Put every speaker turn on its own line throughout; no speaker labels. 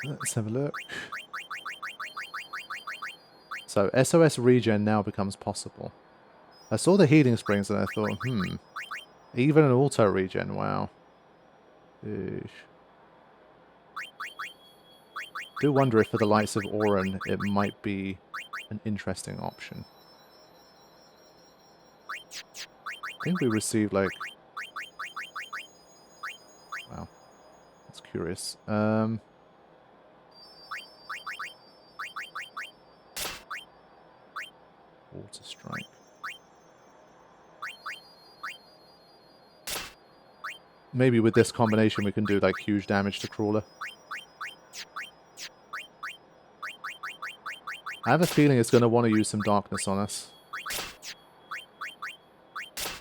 Let's have a look. So SOS regen now becomes possible. I saw the healing springs and I thought, even an auto regen, wow. Eesh. Do wonder if for the likes of Auron it might be an interesting option. I think we received like... Wow. That's curious. Water strike. Maybe with this combination we can do like huge damage to Crawler. I have a feeling it's going to want to use some darkness on us.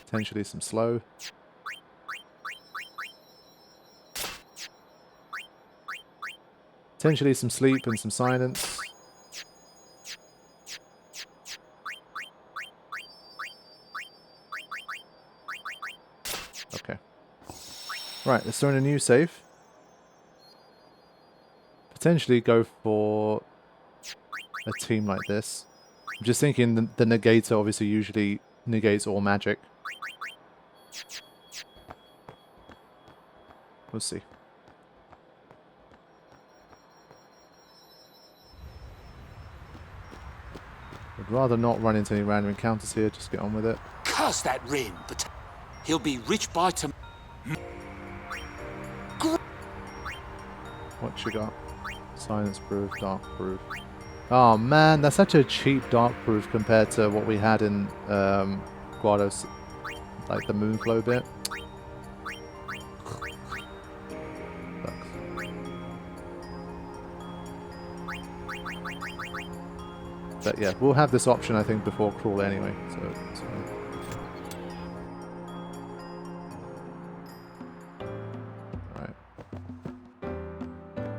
Potentially some slow. Potentially some sleep and some silence. Okay. Right, let's throw in a new save. Potentially go for a team like this. I'm just thinking the negator obviously usually negates all magic. We'll see. I'd rather not run into any random encounters here, just get on with it.
Curse that ring, but he'll be rich by tomorrow.
What you got? Silence proof, dark proof. Oh man, that's such a cheap dark proof compared to what we had in Guado's, like the Moonflow bit. But yeah, we'll have this option I think before Crawl anyway, so it's fine. Alright.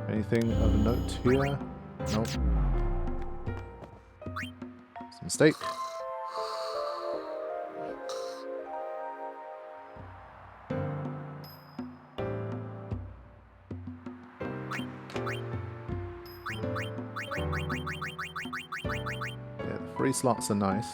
Anything of note here? Nope. It's a mistake. Yeah, the free slots are nice.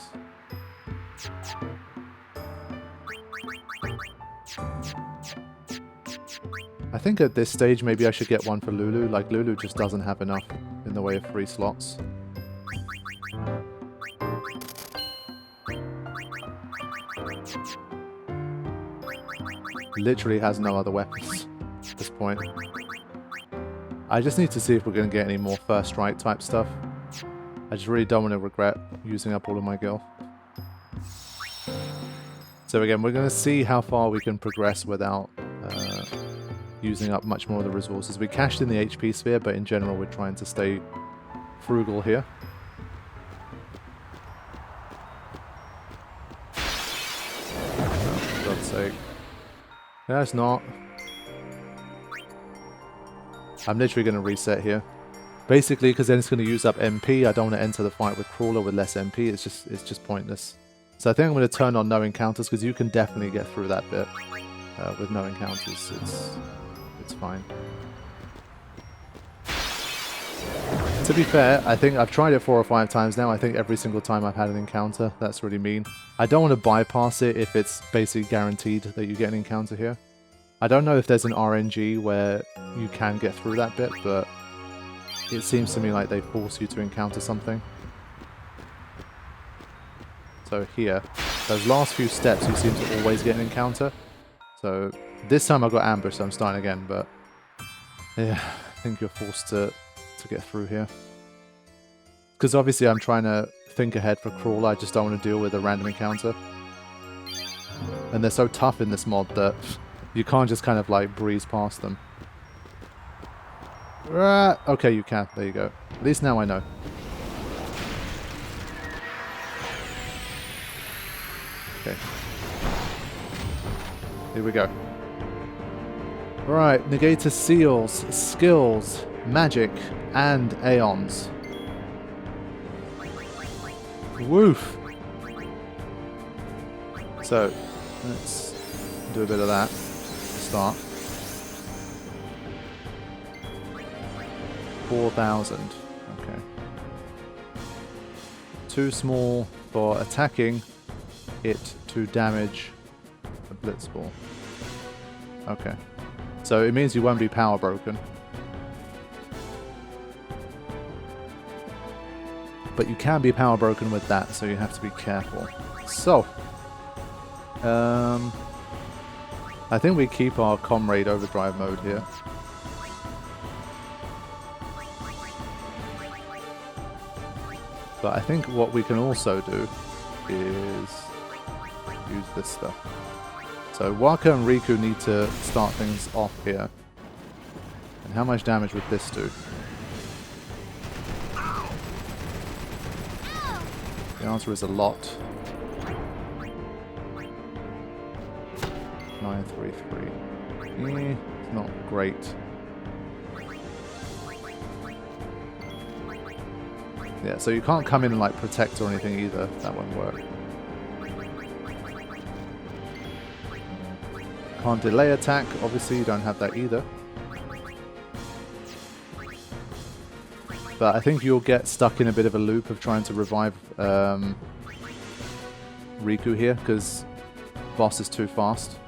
I think at this stage maybe I should get one for Lulu. Like, Lulu just doesn't have enough in the way of free slots. Literally has no other weapons at this point. I just need to see if we're going to get any more first strike type stuff. I just really don't want to regret using up all of my gil. So again, we're going to see how far we can progress without using up much more of the resources. We cashed in the HP sphere, but in general we're trying to stay frugal here. Oh, for God's sake. No, it's not. I'm literally going to reset here. Basically, because then it's going to use up MP. I don't want to enter the fight with Crawler with less MP. It's just pointless. So I think I'm going to turn on no encounters, because you can definitely get through that bit with no encounters. It's fine. To be fair, I think I've tried it 4 or 5 times now. I think every single time I've had an encounter. That's really mean. I don't want to bypass it if it's basically guaranteed that you get an encounter here. I don't know if there's an RNG where you can get through that bit, but it seems to me like they force you to encounter something. So here, those last few steps you seem to always get an encounter. So this time I got ambushed, so I'm starting again, but yeah, I think you're forced to get through here. Because obviously I'm trying to think ahead for Crawler, I just don't want to deal with a random encounter. And they're so tough in this mod that you can't just kind of like breeze past them. Okay, you can. There you go. At least now I know. Okay. Here we go. Alright, Negator Seals, Skills, Magic, and Aeons. Woof! So, let's do a bit of that to start. 4,000. Okay. Too small for attacking it to damage a blitz ball. Okay. So it means you won't be power broken. But you can be power broken with that, so you have to be careful. So, I think we keep our Comrade Overdrive mode here. But I think what we can also do is use this stuff. So Waka and Riku need to start things off here. And how much damage would this do? The answer is a lot. 933. It's not great. Yeah, so you can't come in and like protect or anything either. That won't work. Can't delay attack. Obviously, you don't have that either. But I think you'll get stuck in a bit of a loop of trying to revive Riku here, because boss is too fast.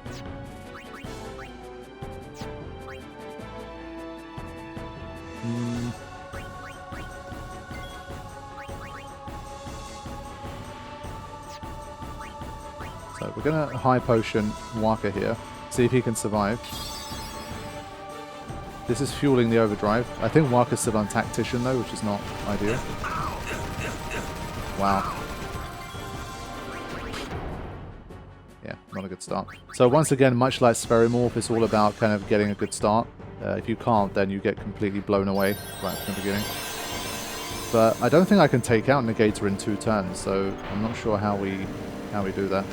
So we're going to high potion Waka here, see if he can survive. This is fueling the overdrive. I think Waka's still on Tactician though, which is not ideal. Wow. Yeah, not a good start. So once again, much like Spherimorph, it's all about kind of getting a good start. If you can't, then you get completely blown away right from the beginning. But I don't think I can take out Negator in 2 turns, so I'm not sure how we do that.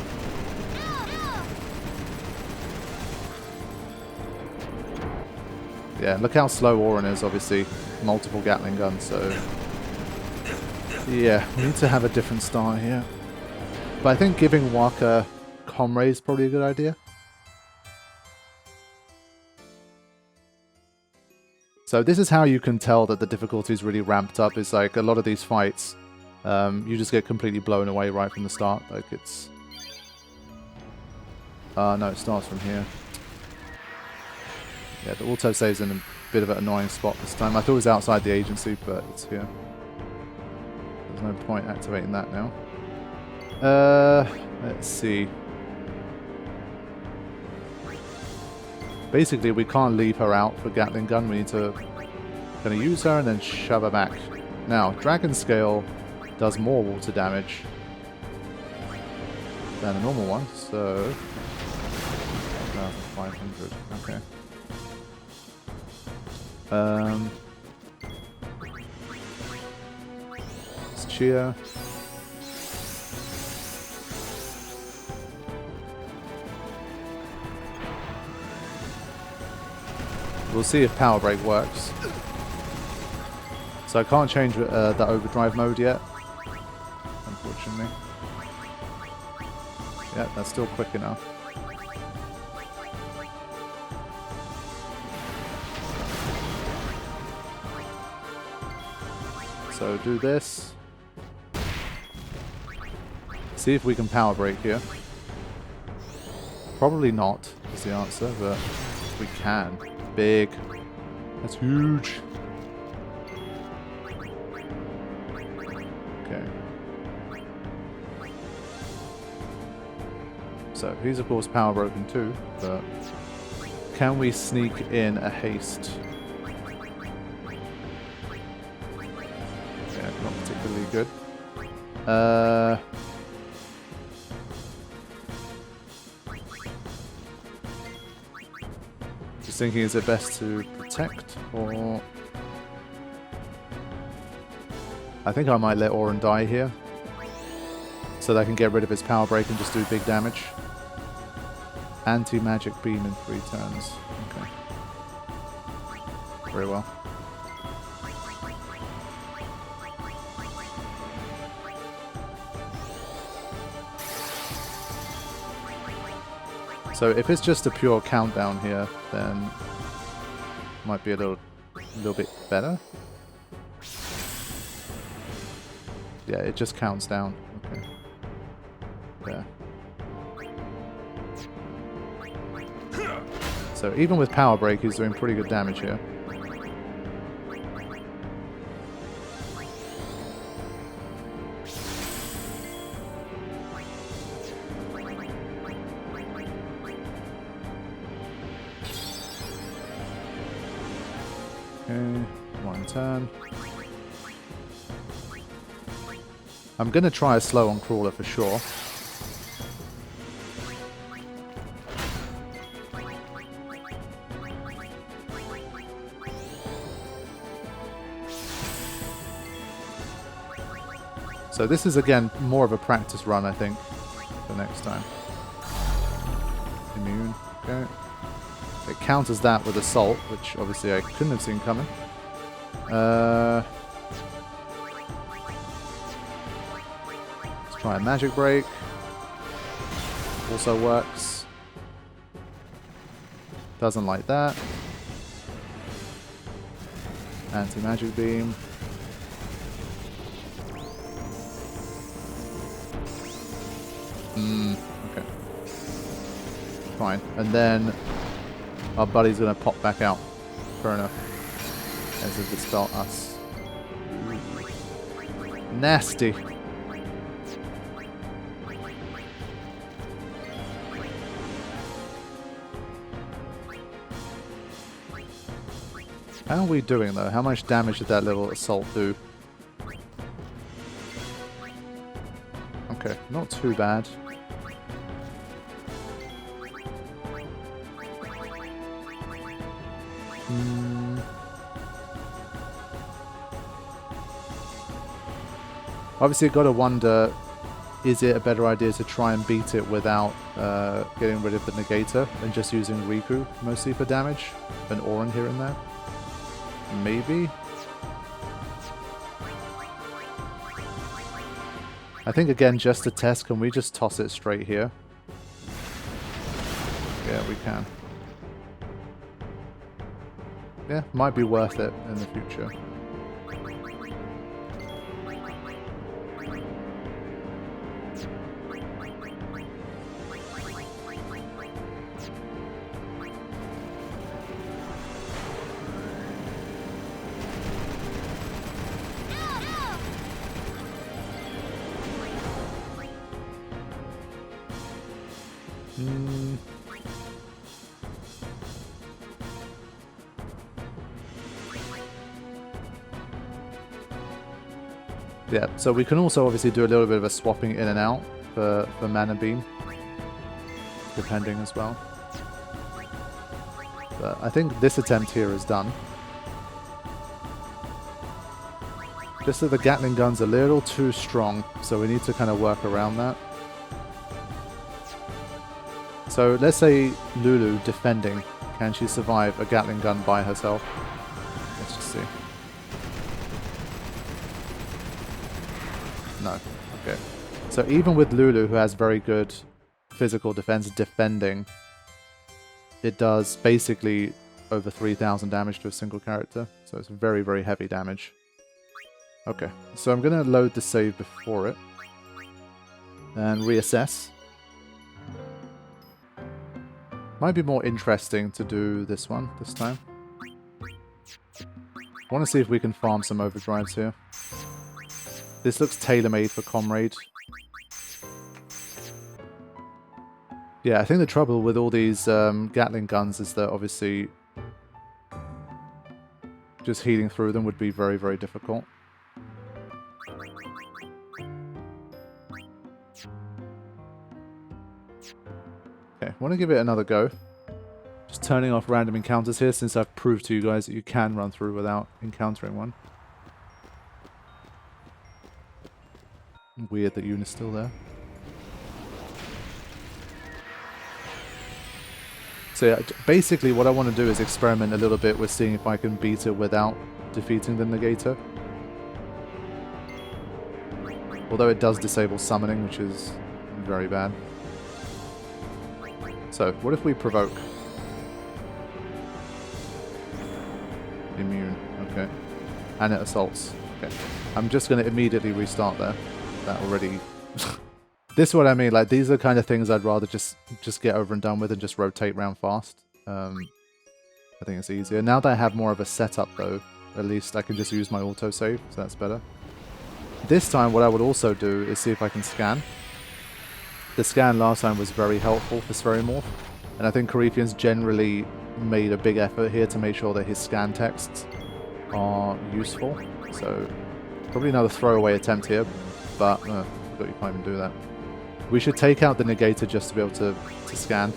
Yeah, look how slow Auron is, obviously. Multiple Gatling guns, so... yeah, we need to have a different start here. But I think giving Waka Comrade is probably a good idea. So this is how you can tell that the difficulty is really ramped up. It's like a lot of these fights, you just get completely blown away right from the start. Like it's... no, it starts from here. Yeah, the autosave's in a bit of an annoying spot this time. I thought it was outside the agency, but it's here. There's no point activating that now. Let's see. Basically, we can't leave her out for Gatling Gun. We need to kind of use her and then shove her back. Now, Dragon Scale does more water damage than a normal one, so... 1,500, okay. It's Chia. We'll see if Power Break works. So I can't change the overdrive mode yet, unfortunately. Yeah, that's still quick enough. So do this. See if we can Power Break here. Probably not is the answer, but we can. Big. That's huge. Okay. So he's of course power broken too, but can we sneak in a haste? Yeah, not particularly good. Just thinking, is it best to protect or... I think I might let Auron die here, so that I can get rid of his power break and just do big damage. Anti-magic beam in 3 turns. Okay. Very well. So if it's just a pure countdown here, then might be a little bit better. Yeah, it just counts down. Okay. There. So even with Power Break, he's doing pretty good damage here. Okay, one turn. I'm going to try a slow on Crawler for sure. So this is again more of a practice run, I think, for next time. Immune, okay. It counters that with Assault, which obviously I couldn't have seen coming. Let's try a Magic Break. Also works. Doesn't like that. Anti-Magic Beam. Okay. Fine. And then our buddy's gonna pop back out. Fair enough. As if it's felt us. Nasty. How are we doing though? How much damage did that little assault do? Okay, not too bad. Obviously, you've got to wonder, is it a better idea to try and beat it without getting rid of the negator and just using Riku mostly for damage? And Auron here and there? Maybe? I think again, just to test, can we just toss it straight here? Yeah, we can. Yeah, might be worth it in the future. Yeah, so we can also obviously do a little bit of a swapping in and out for Mana Beam, depending as well. But I think this attempt here is done. Just that the Gatling gun's a little too strong, so we need to kind of work around that. So let's say Lulu defending. Can she survive a Gatling gun by herself? Let's just see. No. Okay. So even with Lulu, who has very good physical defense defending, it does basically over 3,000 damage to a single character. So it's very, very heavy damage. Okay. So I'm going to load the save before it. And reassess. Might be more interesting to do this one this time. I want to see if we can farm some overdrives here. This looks tailor-made for Comrade. Yeah, I think the trouble with all these Gatling guns is that obviously just healing through them would be very, very difficult. Okay, I want to give it another go. Just turning off random encounters here since I've proved to you guys that you can run through without encountering one. Weird that Yuna's still there. So yeah, basically what I want to do is experiment a little bit with seeing if I can beat it without defeating the negator. Although it does disable summoning, which is very bad. So, what if we provoke? Immune, okay. And it assaults. Okay. I'm just going to immediately restart there. That already... This is what I mean, like, these are the kind of things I'd rather just get over and done with and just rotate round fast. I think it's easier. Now that I have more of a setup, though, at least I can just use my autosave, so that's better. This time, what I would also do is see if I can scan. The scan last time was very helpful for Spheriomorph, and I think Karifean's generally made a big effort here to make sure that his scan texts are useful. So, probably another throwaway attempt here, but I forgot you can't even do that. We should take out the negator just to be able to scan.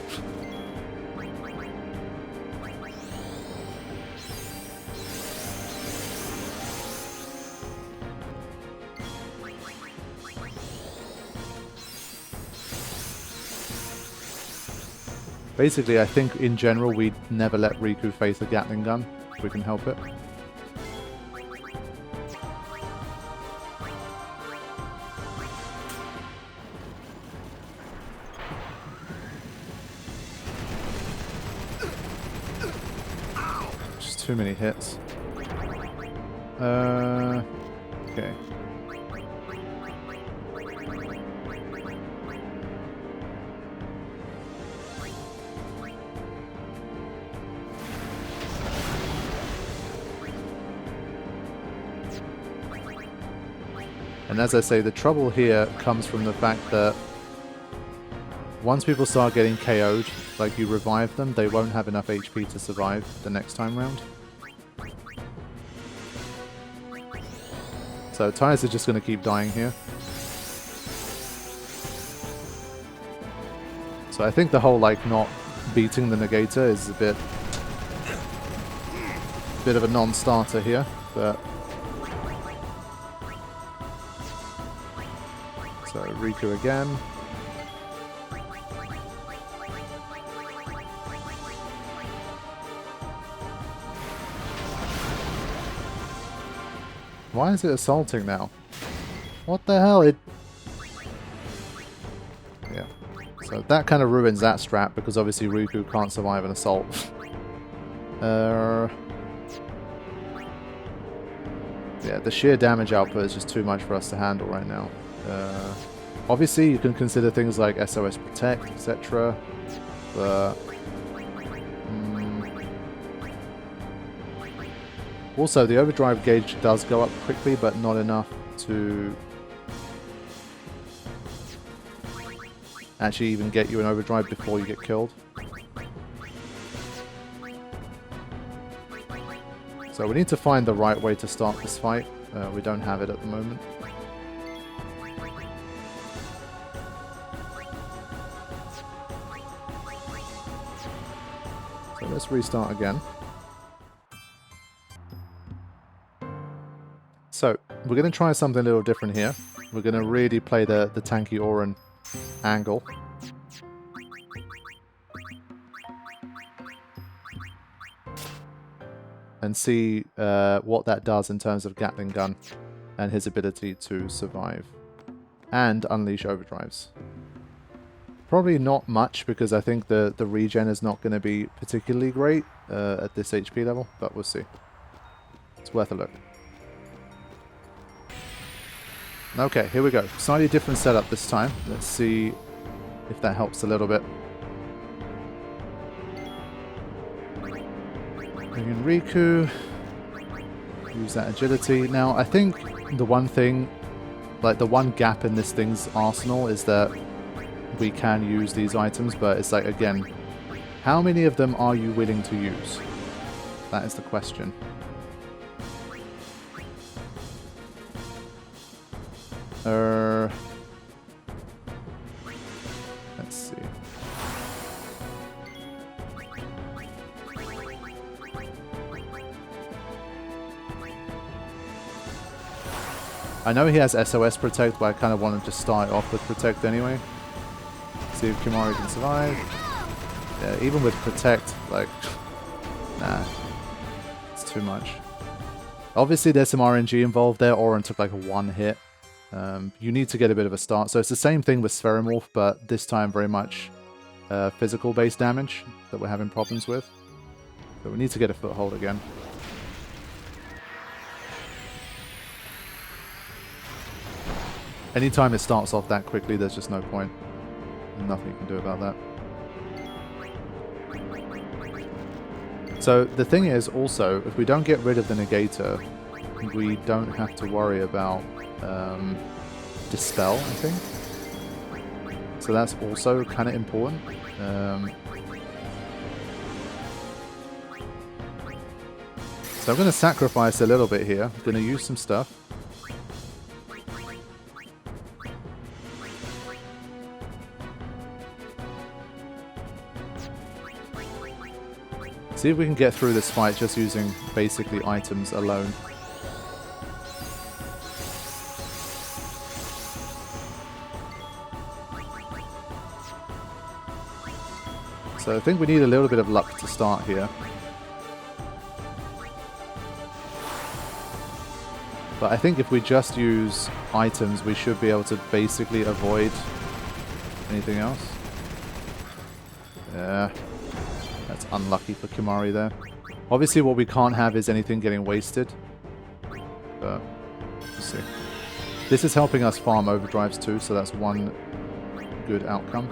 Basically, I think in general we'd never let Riku face a Gatling gun if we can help it. Just too many hits. Okay. And as I say, the trouble here comes from the fact that once people start getting KO'd, like you revive them, they won't have enough HP to survive the next time round. So Tyres are just going to keep dying here. So I think the whole like not beating the negator is a bit of a non-starter here, but so Riku again. Why is it assaulting now? What the hell? Yeah. So that kind of ruins that strat because obviously Riku can't survive an assault. Yeah, the sheer damage output is just too much for us to handle right now. Obviously, you can consider things like SOS Protect, etc. But also, the overdrive gauge does go up quickly, but not enough to actually even get you an overdrive before you get killed. So we need to find the right way to start this fight. We don't have it at the moment. So let's restart again. So we're going to try something a little different here. We're going to really play the tanky Auron angle. And see what that does in terms of Gatling gun and his ability to survive and unleash overdrives. Probably not much because I think the regen is not going to be particularly great at this HP level, but we'll see. It's worth a look. Okay, here we go. Slightly different setup this time. Let's see if that helps a little bit. Bring in Riku. Use that agility. Now, I think the one thing, like the one gap in this thing's arsenal is that we can use these items, but it's like, again, how many of them are you willing to use? That is the question. Let's see. I know he has SOS Protect, but I kind of want him to start off with Protect anyway. See if Kimari can survive. Yeah, even with Protect, like, nah, it's too much. Obviously, there's some RNG involved there. Auron took like a 1 hit. You need to get a bit of a start. So it's the same thing with Spheriomorph, but this time very much physical-based damage that we're having problems with. So we need to get a foothold again. Anytime it starts off that quickly, there's just no point. Nothing you can do about that. So the thing is also, if we don't get rid of the negator, we don't have to worry about dispel, I think. So that's also kind of important. So I'm going to sacrifice a little bit here. I'm going to use some stuff. See if we can get through this fight just using basically items alone. So I think we need a little bit of luck to start here. But I think if we just use items, we should be able to basically avoid anything else. Yeah. That's unlucky for Kimari there. Obviously what we can't have is anything getting wasted. But we'll see. This is helping us farm overdrives too, so that's one good outcome.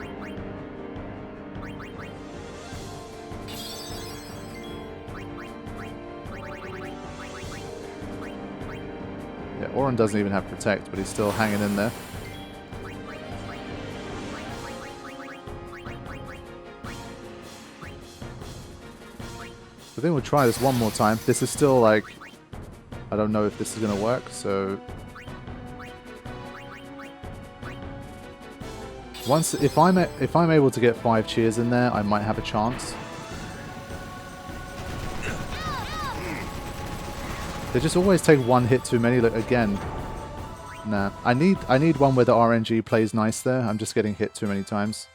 Yeah, Auron doesn't even have Protect, but he's still hanging in there. I think we'll try this one more time. This is still like, I don't know if this is going to work, so once if I'm able to get 5 cheers in there, I might have a chance. They just always take one hit too many. Look again. Nah, I need one where the RNG plays nice there. I'm just getting hit too many times.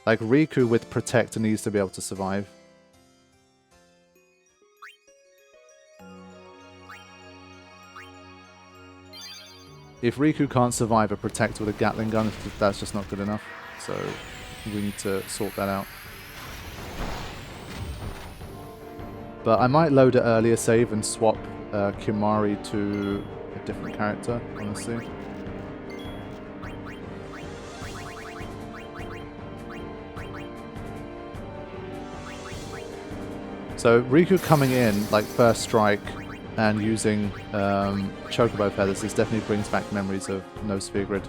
Like Riku with Protect needs to be able to survive. If Riku can't survive a Protect with a Gatling gun, that's just not good enough. So we need to sort that out. But I might load an earlier save and swap Kimari to a different character, honestly. So Riku coming in, like first strike, and using Chocobo Feathers, this definitely brings back memories of No Sphere Grid.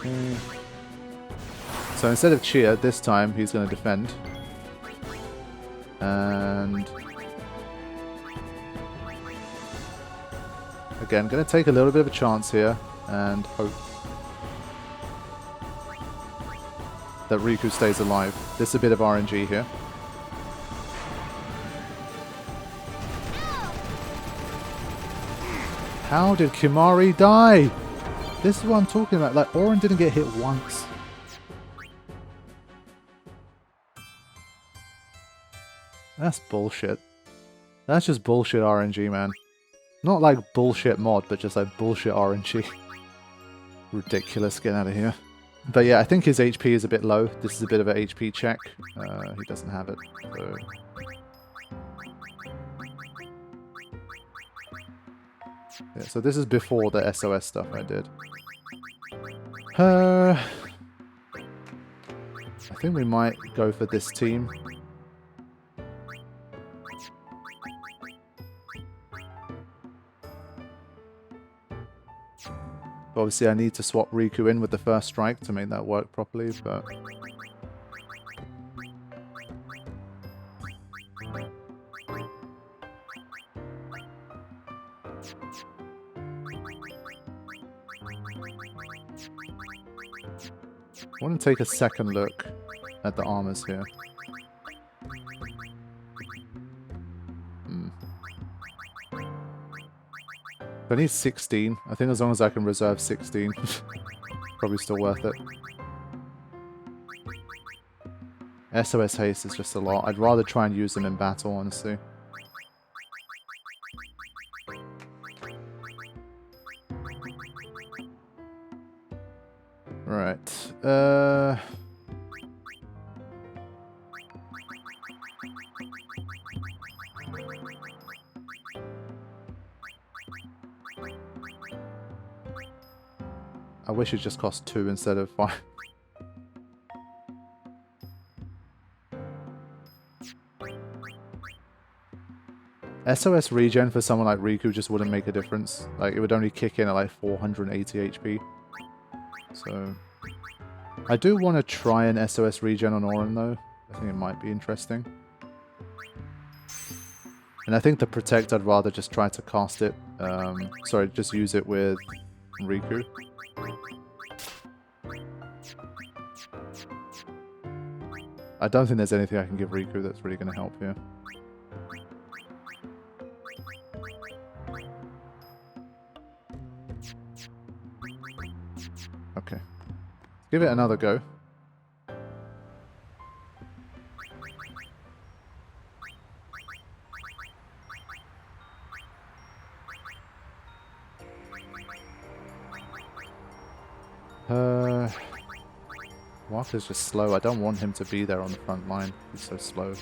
Okay. So instead of cheer, this time he's going to defend. And again, going to take a little bit of a chance here and hope that Riku stays alive. This is a bit of RNG here. How did Kimari die? This is what I'm talking about. Like, Auron didn't get hit once. That's bullshit. That's just bullshit RNG, man. Not like bullshit mod, but just like bullshit RNG. Ridiculous. Get out of here. But yeah, I think his HP is a bit low. This is a bit of an HP check. He doesn't have it. So. Yeah, so this is before the SOS stuff I did. I think we might go for this team. Obviously I need to swap Riku in with the first strike to make that work properly, but... I want to take a second look at the armors here. I need 16. I think as long as I can reserve 16, probably still worth it. SOS haste is just a lot. I'd rather try and use them in battle, honestly. Right. wish it just cost 2 instead of 5. SOS regen for someone like Riku just wouldn't make a difference. Like, it would only kick in at like 480 HP. So, I do want to try an SOS regen on Auron though. I think it might be interesting. And I think the Protect, I'd rather just try to cast it. Sorry, just use it with Riku. I don't think there's anything I can give Riku that's really going to help here. Okay. Give it another go. Walker's just slow. I don't want him to be there on the front line. He's so slow.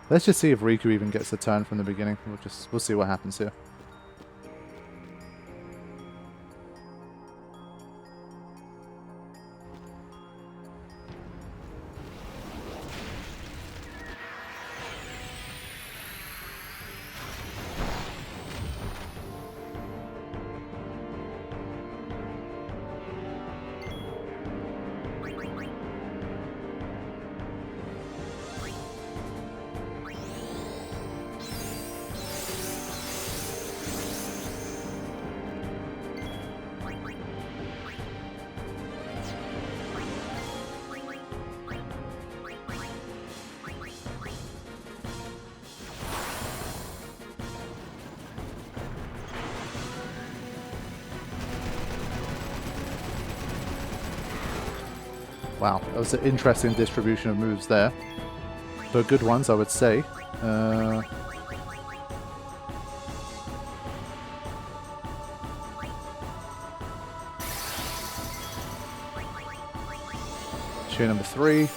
Let's just see if Riku even gets a turn from the beginning. We'll see what happens here. Wow, that was an interesting distribution of moves there. But good ones, I would say. Cheer number 3.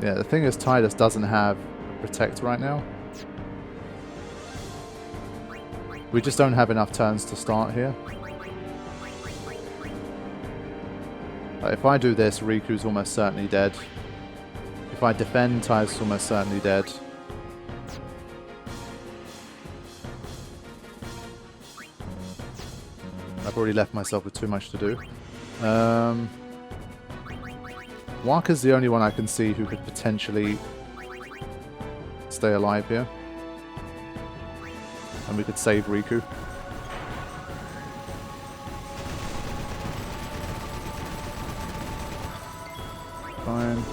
Yeah, the thing is, Tidus doesn't have Protect right now. We just don't have enough turns to start here. Like, if I do this, Riku's almost certainly dead. If I defend, Tidus is almost certainly dead. I've already left myself with too much to do. Walker's the only one I can see who could potentially stay alive here. And we could save Riku. Fine.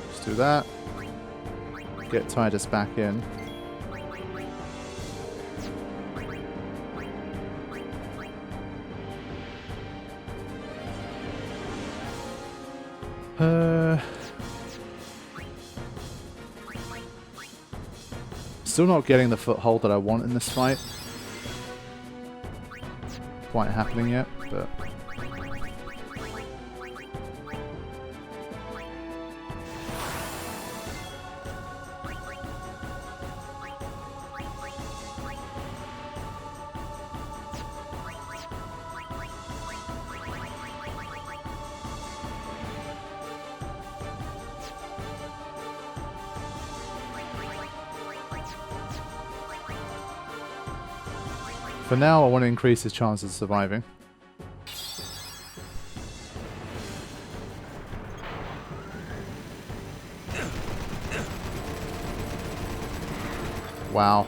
Let's do that. Get Tidus back in. Still not getting the foothold that I want in this fight. Quite happening yet, but for now, I want to increase his chances of surviving. Wow.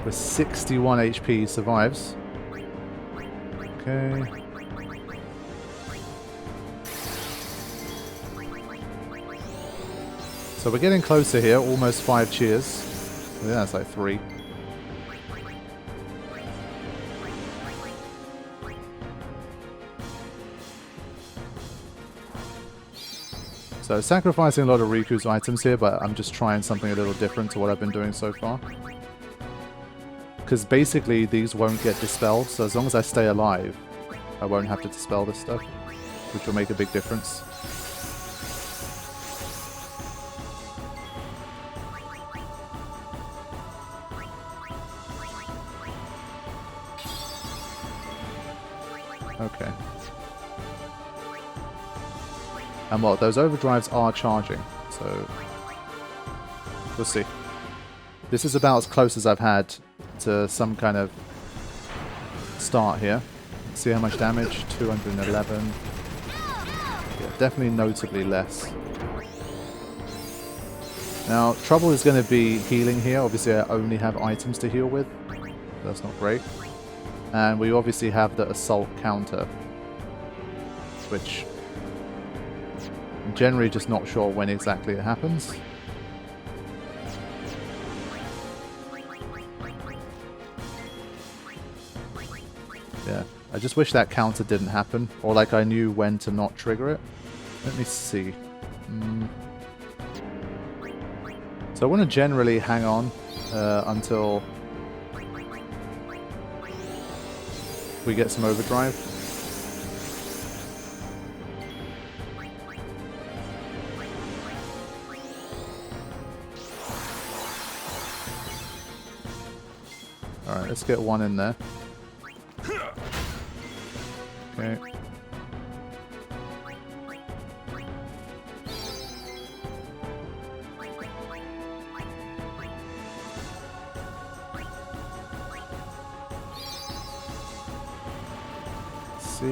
With 61 HP, survives. Okay. So we're getting closer here, almost 5 cheers. Yeah, that's like 3. So sacrificing a lot of Riku's items here, but I'm just trying something a little different to what I've been doing so far. Because basically these won't get dispelled, so as long as I stay alive, I won't have to dispel this stuff, which will make a big difference. Okay. And well, those overdrives are charging, so we'll see. This is about as close as I've had to some kind of start here. Let's see how much damage. 211. Yeah, definitely notably less. Now, trouble is going to be healing here. Obviously, I only have items to heal with. That's not great. And we obviously have the assault counter, which I'm generally just not sure when exactly it happens. Yeah, I just wish that counter didn't happen, or like I knew when to not trigger it. Let me see. So I want to generally hang on until we get some overdrive. Alright, let's get one in there. Okay. See.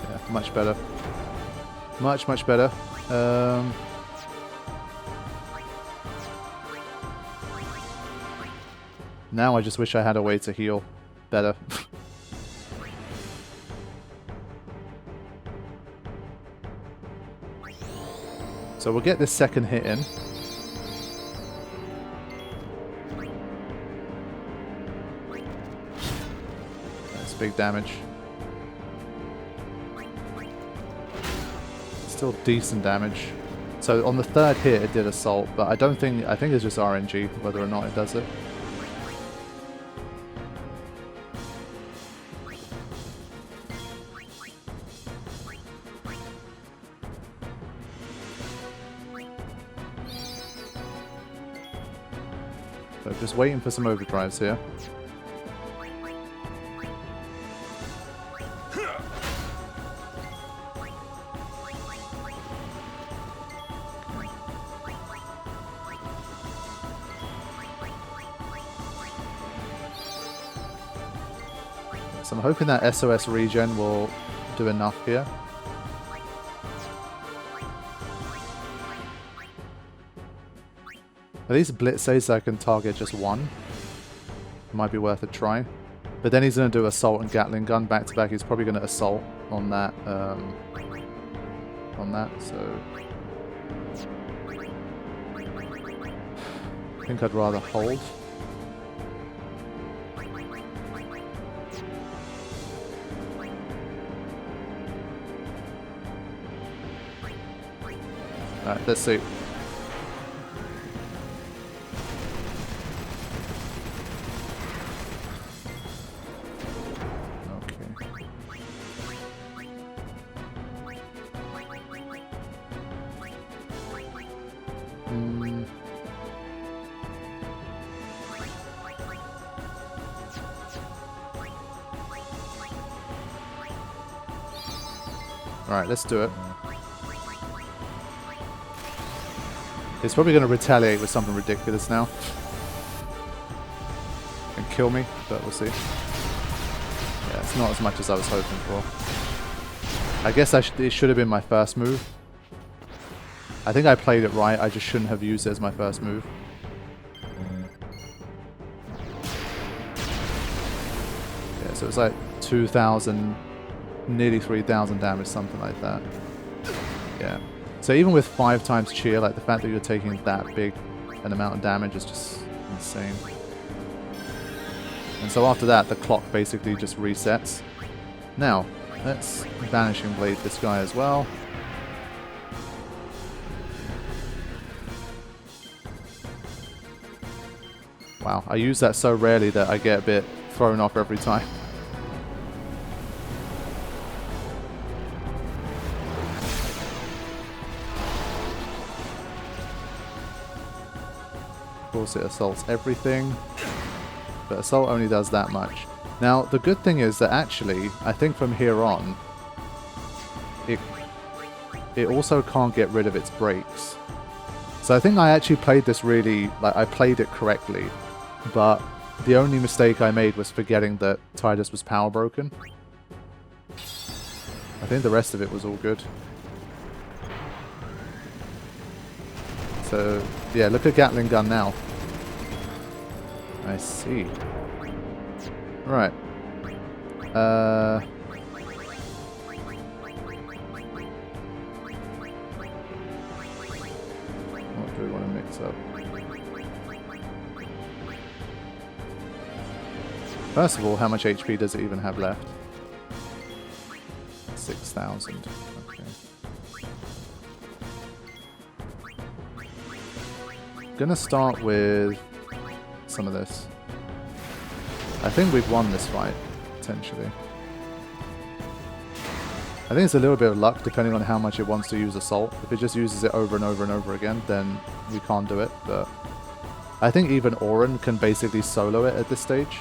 Yeah, much better. Much better. Now I just wish I had a way to heal better. So we'll get this second hit in. That's big damage. Still decent damage. So on the third hit it did assault, but I think it's just RNG whether or not it does it. So just waiting for some overdrives here. So I'm hoping that SOS regen will do enough here. At least Blitz says I can target just one. Might be worth a try. But then he's going to do Assault and Gatling Gun back to back. He's probably going to Assault on that. So I think I'd rather hold. Alright, let's see. Alright, let's do it. He's probably going to retaliate with something ridiculous now. And kill me, but we'll see. Yeah, it's not as much as I was hoping for. I guess it should have been my first move. I think I played it right. I just shouldn't have used it as my first move. Yeah, so it's like 2,000, nearly 3,000 damage, something like that. Yeah. So even with 5 times cheer, like the fact that you're taking that big an amount of damage is just insane. And so after that, the clock basically just resets. Now, let's Vanishing Blade this guy as well. Wow, I use that so rarely that I get a bit thrown off every time. Of course, it assaults everything, but assault only does that much. Now, the good thing is that actually, I think from here on, it also can't get rid of its breaks. So I think I actually played this really, like, I played it correctly, but the only mistake I made was forgetting that Tidus was power broken. I think the rest of it was all good. So, yeah, look at Gatling Gun now. I see. Right. What do we want to mix up? First of all, how much HP does it even have left? 6,000. Okay. Gonna start with some of this. I think we've won this fight, potentially. I think it's a little bit of luck depending on how much it wants to use Assault. If it just uses it over and over and over again, then we can't do it. But I think even Auron can basically solo it at this stage.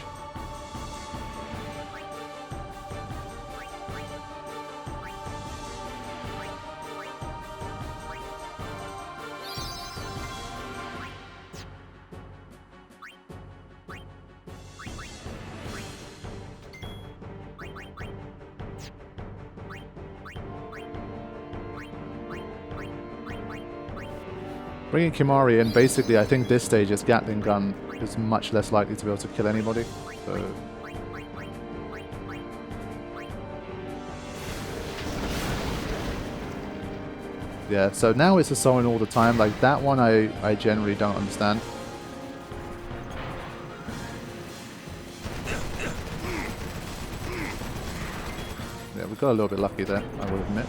Bringing Kimari in, basically, I think this stage its Gatling Gun is much less likely to be able to kill anybody. So yeah, so now it's a summon all the time. Like that one I generally don't understand. Yeah, we got a little bit lucky there, I will admit.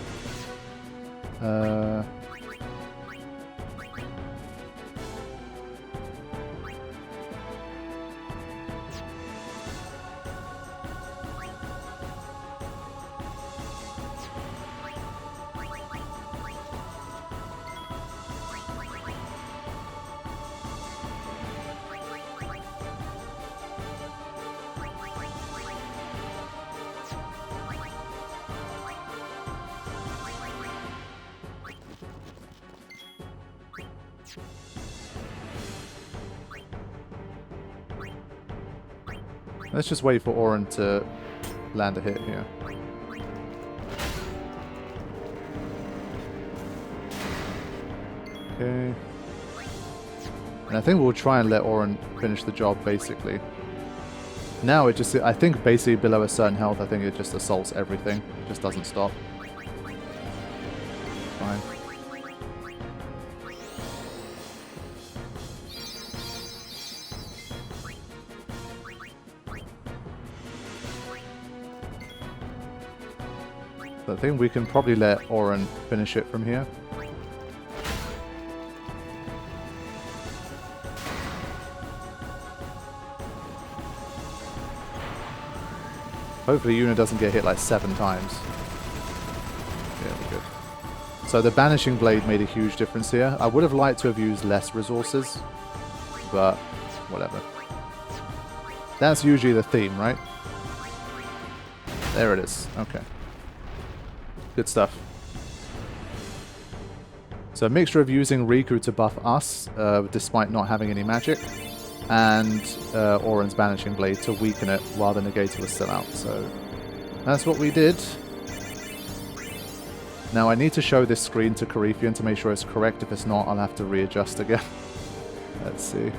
Let's just wait for Auron to land a hit here. Okay. And I think we'll try and let Auron finish the job, basically. Now it just, I think basically below a certain health, I think it just assaults everything. It just doesn't stop. Fine. So I think we can probably let Auron finish it from here. Hopefully Yuna doesn't get hit like 7 times. Yeah, we're good. So the Banishing Blade made a huge difference here. I would have liked to have used less resources, but whatever. That's usually the theme, right? There it is. Okay. Good stuff. So a mixture of using Riku to buff us, despite not having any magic, and Auron's Banishing Blade to weaken it while the Negator was still out. So that's what we did. Now I need to show this screen to Karifean to make sure it's correct. If it's not, I'll have to readjust again. Let's see.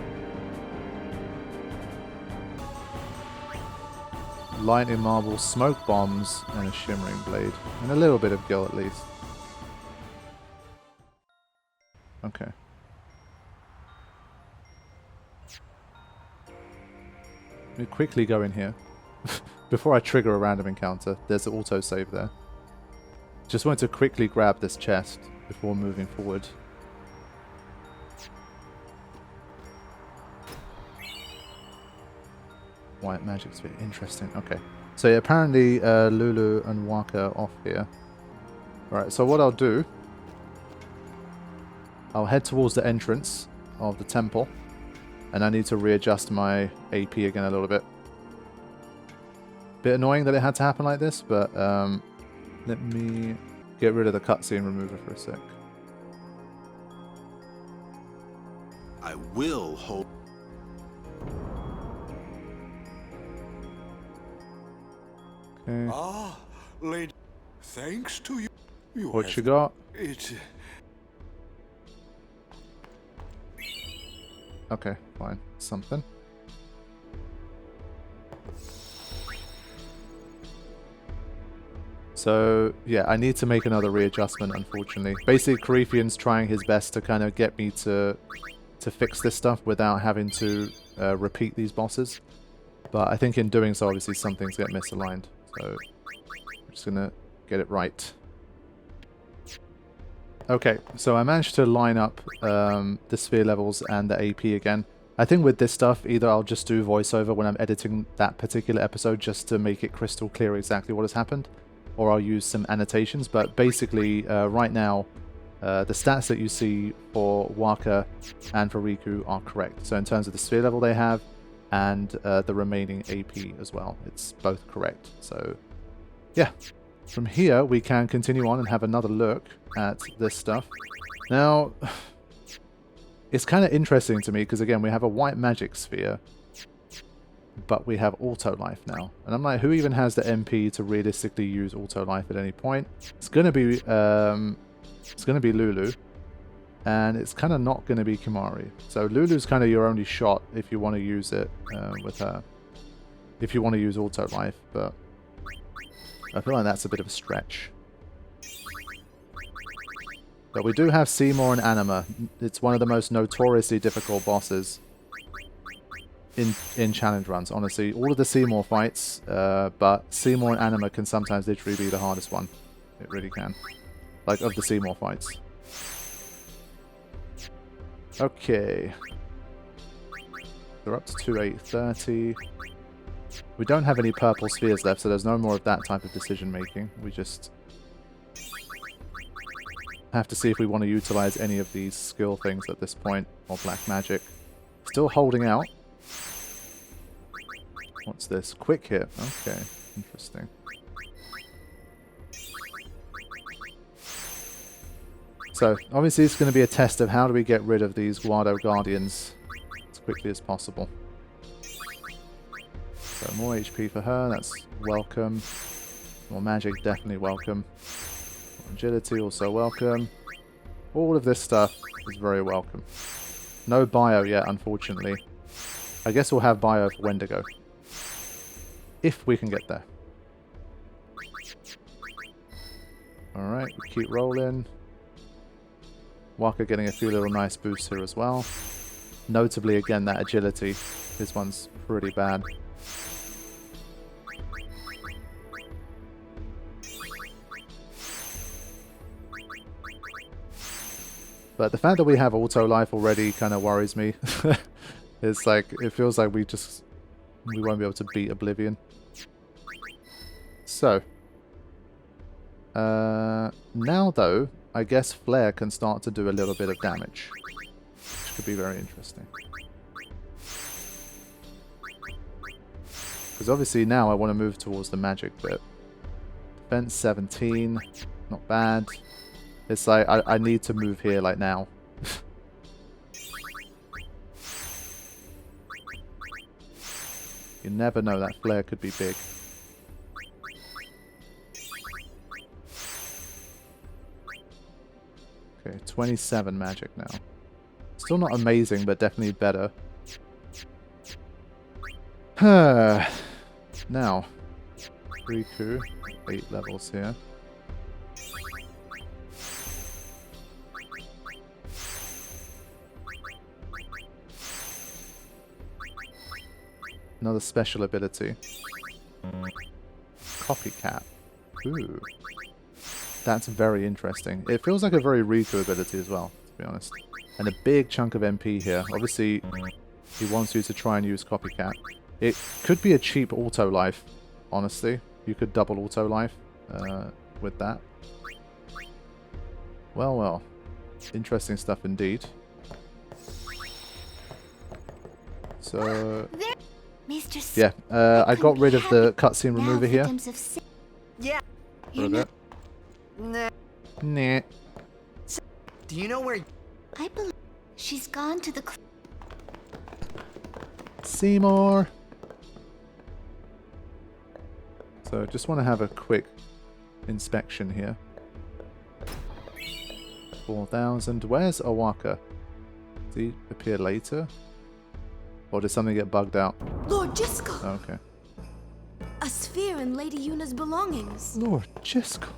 Lightning marble, smoke bombs, and a shimmering blade. And a little bit of gil at least. Okay. Let me quickly go in here. Before I trigger a random encounter, there's an autosave there. Just wanted to quickly grab this chest before moving forward. White magic sphere, interesting. Okay. So yeah, apparently Lulu and Waka are off here. Alright, so what I'll do, I'll head towards the entrance of the temple. And I need to readjust my AP again a little bit. Bit annoying that it had to happen like this, but let me get rid of the cutscene remover for a sec.
I will hold.
Okay.
Ah, lady, thanks to you.
What you got?
It.
Okay, fine. Something. So, yeah, I need to make another readjustment, unfortunately. Basically, Karifean's trying his best to kind of get me to fix this stuff without having to repeat these bosses. But I think in doing so, obviously, some things get misaligned. So, I'm just going to get it right. Okay, so I managed to line up the sphere levels and the AP again. I think with this stuff, either I'll just do voiceover when I'm editing that particular episode just to make it crystal clear exactly what has happened, or I'll use some annotations. But basically, right now, the stats that you see for Waka and for Riku are correct. So in terms of the sphere level they have, and the remaining AP as well, it's both correct. So, yeah. From here, we can continue on and have another look at this stuff. Now, it's kind of interesting to me because, again, we have a white magic sphere, but we have auto life now. And I'm like, who even has the MP to realistically use auto life at any point? It's gonna be Lulu, and it's kind of not gonna be Kimari. So Lulu's kind of your only shot if you want to use it with her. If you want to use auto life, but I feel like that's a bit of a stretch. But we do have Seymour and Anima. It's one of the most notoriously difficult bosses in challenge runs. Honestly, all of the Seymour fights, but Seymour and Anima can sometimes literally be the hardest one. It really can. Like, of the Seymour fights. Okay. They're up to 2830. We don't have any purple spheres left, so there's no more of that type of decision making. We just have to see if we want to utilize any of these skill things at this point, or black magic. Still holding out. What's this? Quick hit. Okay, interesting. So, obviously it's going to be a test of how do we get rid of these Guardo Guardians as quickly as possible. So more HP for her, that's welcome. More magic, definitely welcome. More agility, also welcome. All of this stuff is very welcome. No bio yet, unfortunately. I guess we'll have bio for Wendigo. If we can get there. Alright, we keep rolling. Waka getting a few little nice boosts here as well. Notably, again, that agility. This one's pretty bad. But the fact that we have auto life already kind of worries me. It's like, it feels like we won't be able to beat Oblivion. So. Now though, I guess Flare can start to do a little bit of damage. Which could be very interesting. Because obviously now I want to move towards the magic bit. Defense 17, not bad. It's like, I need to move here, like, now. You never know, that flare could be big. Okay, 27 magic now. Still not amazing, but definitely better. Now, Riku, 8 levels here. Another special ability. Copycat. Ooh. That's very interesting. It feels like a very Riku ability as well, to be honest. And a big chunk of MP here. Obviously, he wants you to try and use Copycat. It could be a cheap auto life, honestly. You could double auto life with that. Well, well. Interesting stuff indeed. So... yeah, I got rid of the cutscene remover here.
Yeah.
For a bit. Nah.
Do you know where?
I believe she's gone to the.
Seymour. So just want to have a quick inspection here. 4,000. Where's Owaka? Does he appear later? Or did something get bugged out?
Lord Jisco!
Oh, okay.
A sphere in Lady Yuna's belongings.
Lord Jisco.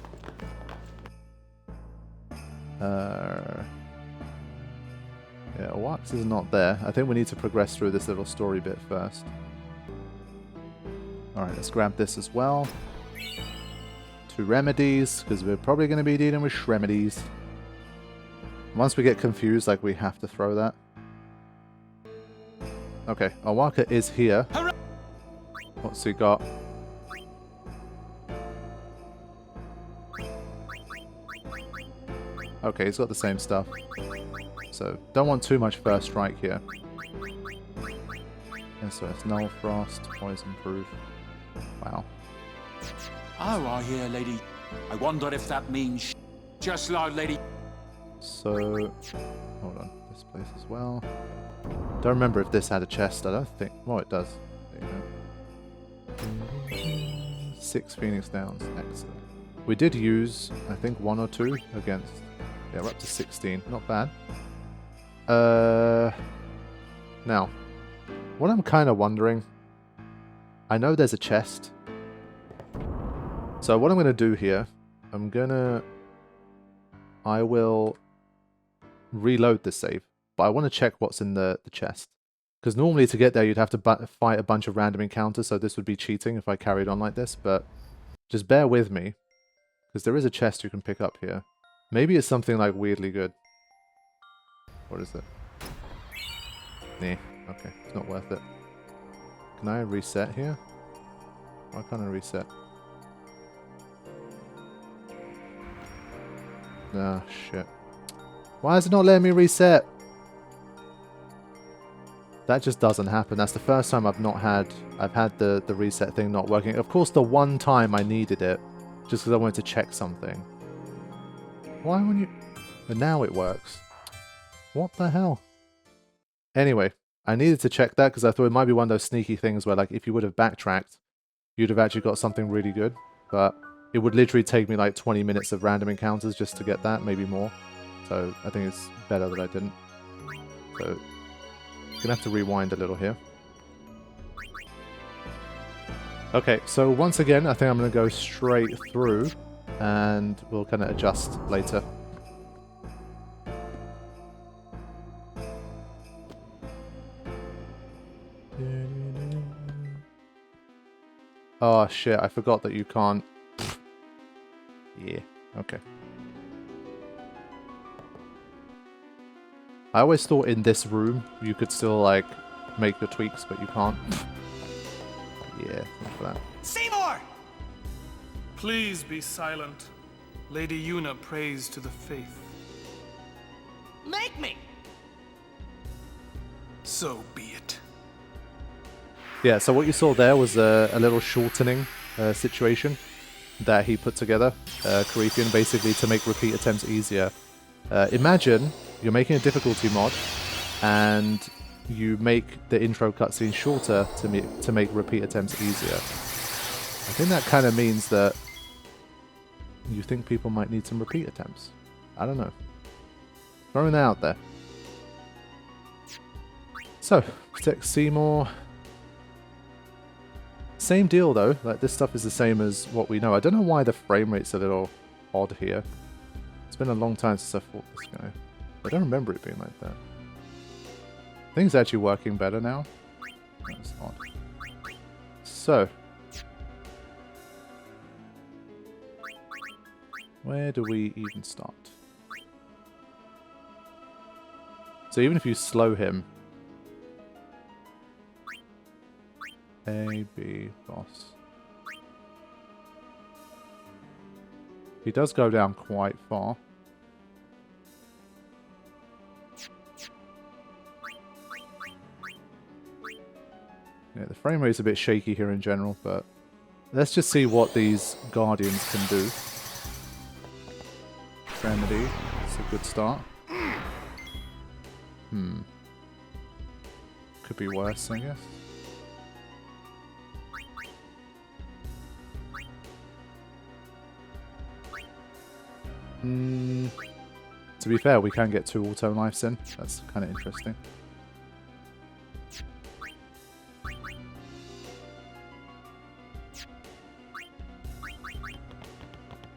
Yeah, Wax is not there. I think we need to progress through this little story bit first. Alright, let's grab this as well. 2 remedies, because we're probably going to be dealing with Shremedies. Once we get confused, like, we have to throw that. Okay, Owaka is here. What's he got? Okay, he's got the same stuff. So, don't want too much first strike here. SOS Null Frost, Poison Proof. Wow.
Oh, I hear, lady. I wonder if that means just like lady.
So, hold on. This place as well. Don't remember if this had a chest. I don't think. Well, it does. There you go. 6 Phoenix Downs. Excellent. We did use, I think, 1 or 2 against. Yeah, we're up to 16. Not bad. Now, what I'm kind of wondering. I know there's a chest. So what I'm going to do here, I will reload the save. But I want to check what's in the chest. Because normally to get there you'd have to fight a bunch of random encounters, so this would be cheating if I carried on like this, but just bear with me. Because there is a chest you can pick up here. Maybe it's something like weirdly good. What is it? Nah, okay, it's not worth it. Can I reset here? Why can't I reset? Ah, shit. Why is it not letting me reset? That just doesn't happen. That's the first time I've had the reset thing not working. Of course, the one time I needed it, just because I wanted to check something. Why when you... But now it works. What the hell? Anyway, I needed to check that because I thought it might be one of those sneaky things where, like, if you would have backtracked, you'd have actually got something really good. But it would literally take me like 20 minutes of random encounters just to get that, maybe more. So I think it's better that I didn't. So... Gonna have to rewind a little here. Okay, so once again, I think I'm gonna go straight through, and we'll kind of adjust later. Oh shit, I forgot that you can't... Yeah, okay. I always thought in this room you could still, like, make your tweaks, but you can't. Yeah, thanks for that.
Seymour!
Please be silent. Lady Yuna prays to the faith.
Make me!
So be it.
Yeah, so what you saw there was a little shortening situation that he put together. Karifean, basically to make repeat attempts easier. Imagine you're making a difficulty mod, and you make the intro cutscene shorter to make repeat attempts easier. I think that kind of means that you think people might need some repeat attempts. I don't know. Throwing that out there. So, protect Seymour. Same deal though, like this stuff is the same as what we know. I don't know why the frame rate's a little odd here. It's been a long time since I fought this guy. I don't remember it being like that. Things actually working better now. That's odd. So, where do we even start? So even if you slow him, A, B, boss. He does go down quite far. Yeah, the frame rate's a bit shaky here in general, but let's just see what these Guardians can do. Remedy, it's a good start. Could be worse, I guess. To be fair, we can get 2 auto lives in. That's kind of interesting.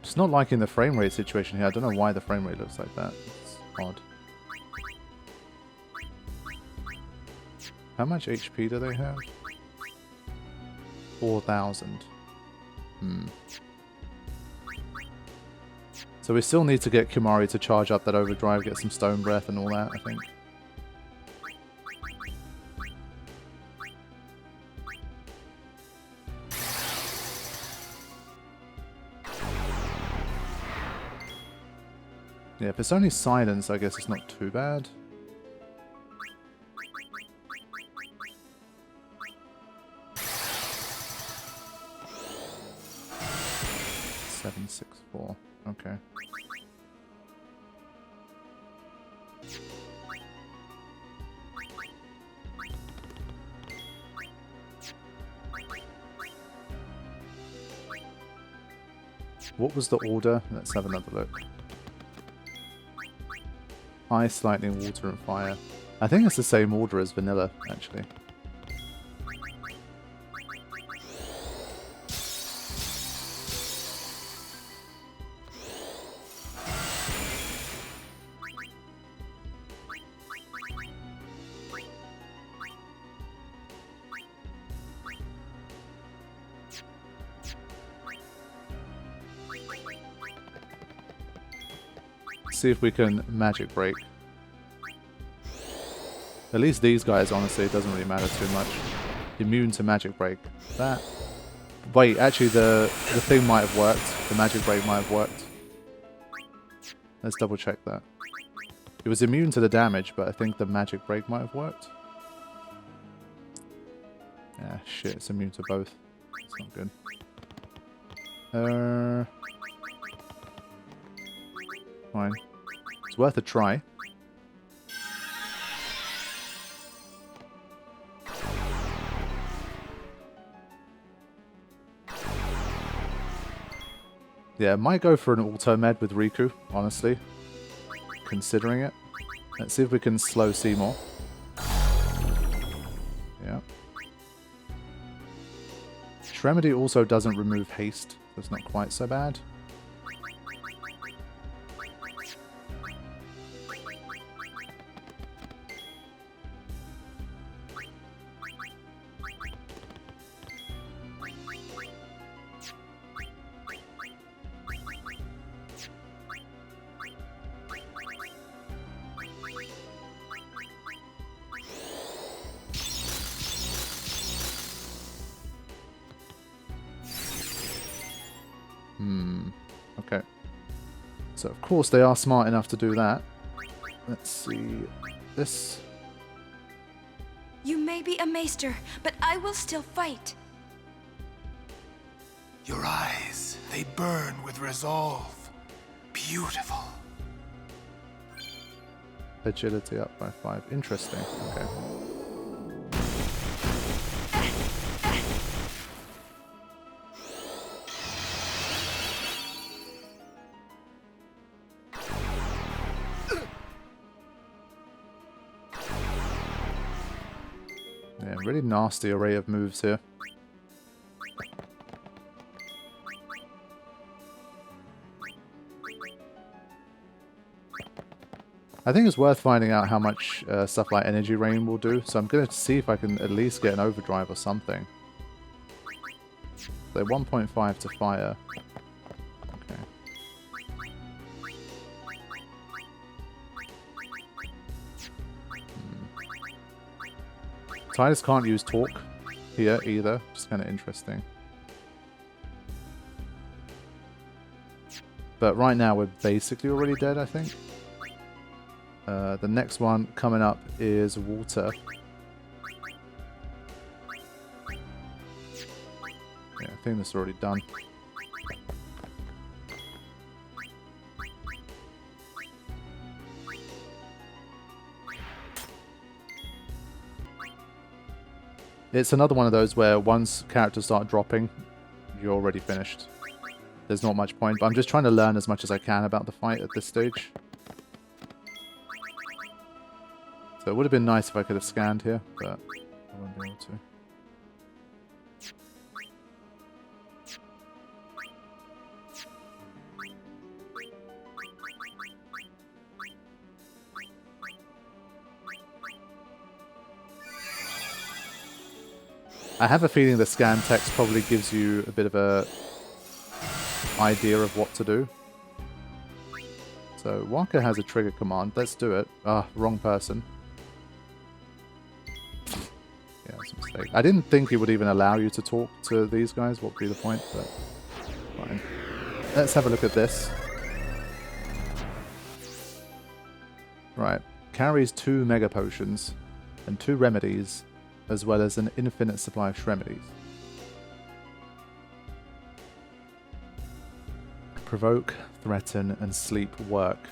Just not liking the frame rate situation here. I don't know why the frame rate looks like that. It's odd. How much HP do they have? 4,000. So we still need to get Kimari to charge up that overdrive, get some stone breath and all that, I think. Yeah, if it's only silence, I guess it's not too bad. 764. Okay. What was the order? Let's have another look. Ice, lightning, water, and fire. I think it's the same order as vanilla, actually. See if we can magic break. At least these guys, honestly, it doesn't really matter too much. Immune to magic break. That. Wait, actually, the thing might have worked. The magic break might have worked. Let's double check that. It was immune to the damage, but I think the magic break might have worked. Yeah, shit, it's immune to both. It's not good. Fine. It's worth a try. Yeah, might go for an auto med with Riku, honestly. Considering it. Let's see if we can slow Seymour. Yeah. Remedy also doesn't remove haste, so it's not quite so bad. Okay. So of course they are smart enough to do that. Let's see this.
You may be a maester, but I will still fight.
Your eyes, they burn with resolve. Beautiful.
Agility up by 5. Interesting. Okay. Really nasty array of moves here. I think it's worth finding out how much stuff like Energy Rain will do, so I'm going to see if I can at least get an overdrive or something. So 1.5 to fire. Okay. Titus can't use Torque here either, which is kind of interesting. But right now we're basically already dead, I think. The next one coming up is Water. Yeah, I think that's already done. It's another one of those where once characters start dropping, you're already finished. There's not much point, but I'm just trying to learn as much as I can about the fight at this stage. So it would have been nice if I could have scanned here, but I won't be able to. I have a feeling the scan text probably gives you a bit of a idea of what to do. So Waka has a trigger command. Let's do it. Ah, wrong person. Yeah, that's a mistake. I didn't think it would even allow you to talk to these guys. What would be the point? But fine. Let's have a look at this. Right. Carries 2 Mega Potions and 2 Remedies, as well as an infinite supply of Shremedies. Provoke, threaten, and sleep work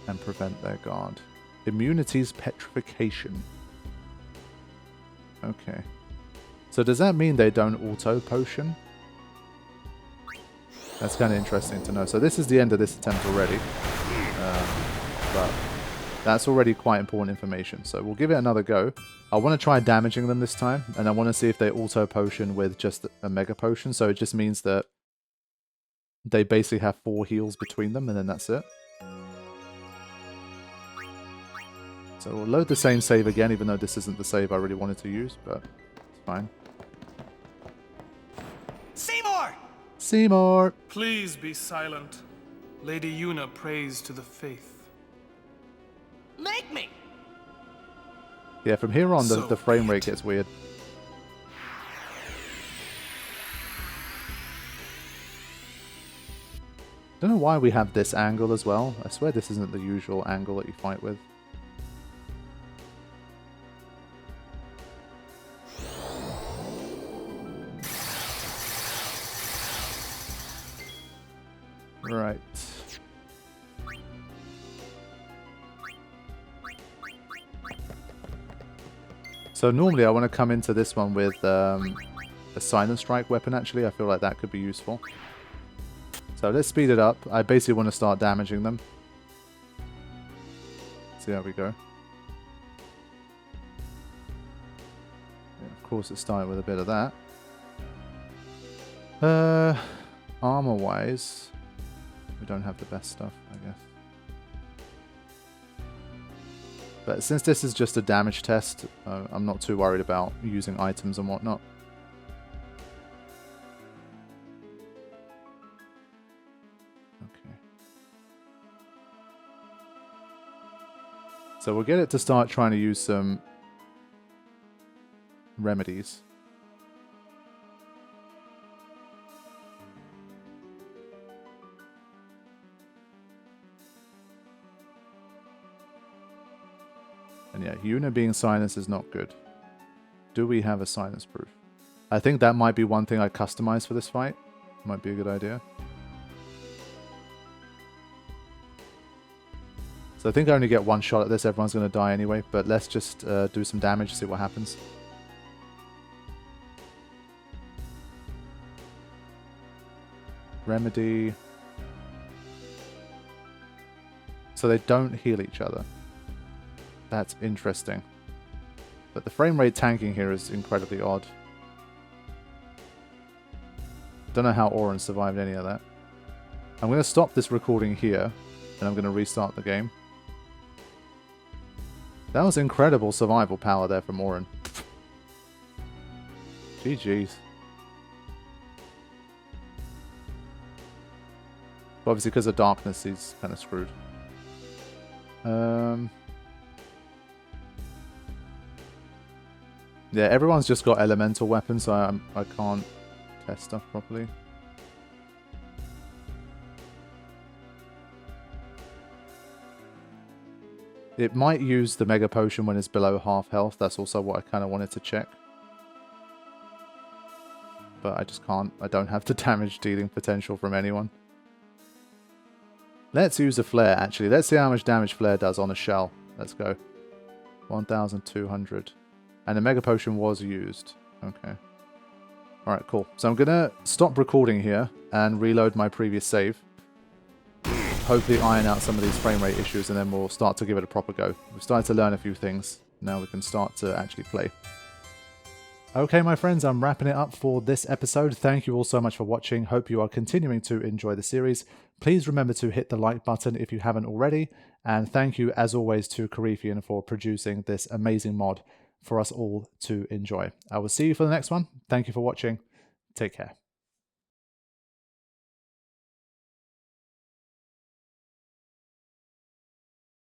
and prevent their guard. Immunities petrification. Okay. So does that mean they don't auto potion? That's kind of interesting to know. So this is the end of this attempt already. But that's already quite important information. So we'll give it another go. I want to try damaging them this time. And I want to see if they auto potion with just a Mega Potion. So it just means that they basically have 4 heals between them, and then that's it. So we'll load the same save again, even though this isn't the save I really wanted to use, but it's fine.
Seymour!
Seymour!
Please be silent. Lady Yuna prays to the faith.
Make me!
Yeah, from here on,
So
the frame
be
rate
it.
gets weird. Don't know why we have this angle as well. I swear this isn't the usual angle that you fight with. Right. So normally I want to come into this one with a Silent Strike weapon actually. I feel like that could be useful. So let's speed it up. I basically want to start damaging them. See how we go. Yeah, of course it started with a bit of that. Armor-wise, we don't have the best stuff, I guess. But since this is just a damage test, I'm not too worried about using items and whatnot. So we'll get it to start trying to use some remedies. And yeah, Yuna being silenced is not good. Do we have a silence proof? I think that might be one thing I customize for this fight. Might be a good idea. So I think I only get one shot at this. Everyone's going to die anyway. But let's just do some damage, see what happens. Remedy. So they don't heal each other. That's interesting. But the frame rate tanking here is incredibly odd. Don't know how Oren survived any of that. I'm going to stop this recording here, and I'm going to restart the game. That was incredible survival power there from Oren. GG's. Obviously, because of darkness, he's kind of screwed. Yeah, everyone's just got elemental weapons, so I can't test stuff properly. It might use the Mega Potion when it's below half health. That's also what I kind of wanted to check. But I just can't. I don't have the damage dealing potential from anyone. Let's use a flare, actually. Let's see how much damage flare does on a shell. Let's go. 1,200. And the Mega Potion was used. Okay. Alright, cool. So I'm going to stop recording here and reload my previous save. Hopefully iron out some of these frame rate issues, and then we'll start to give it a proper go. We've started to learn a few things. Now we can start to actually play. Okay, my friends, I'm wrapping it up for this episode. Thank you all so much for watching. Hope you are continuing to enjoy the series. Please remember to hit the like button if you haven't already. And thank you, as always, to Karifean for producing this amazing mod for us all to enjoy. I will see you for the next one. Thank you for watching. Take care.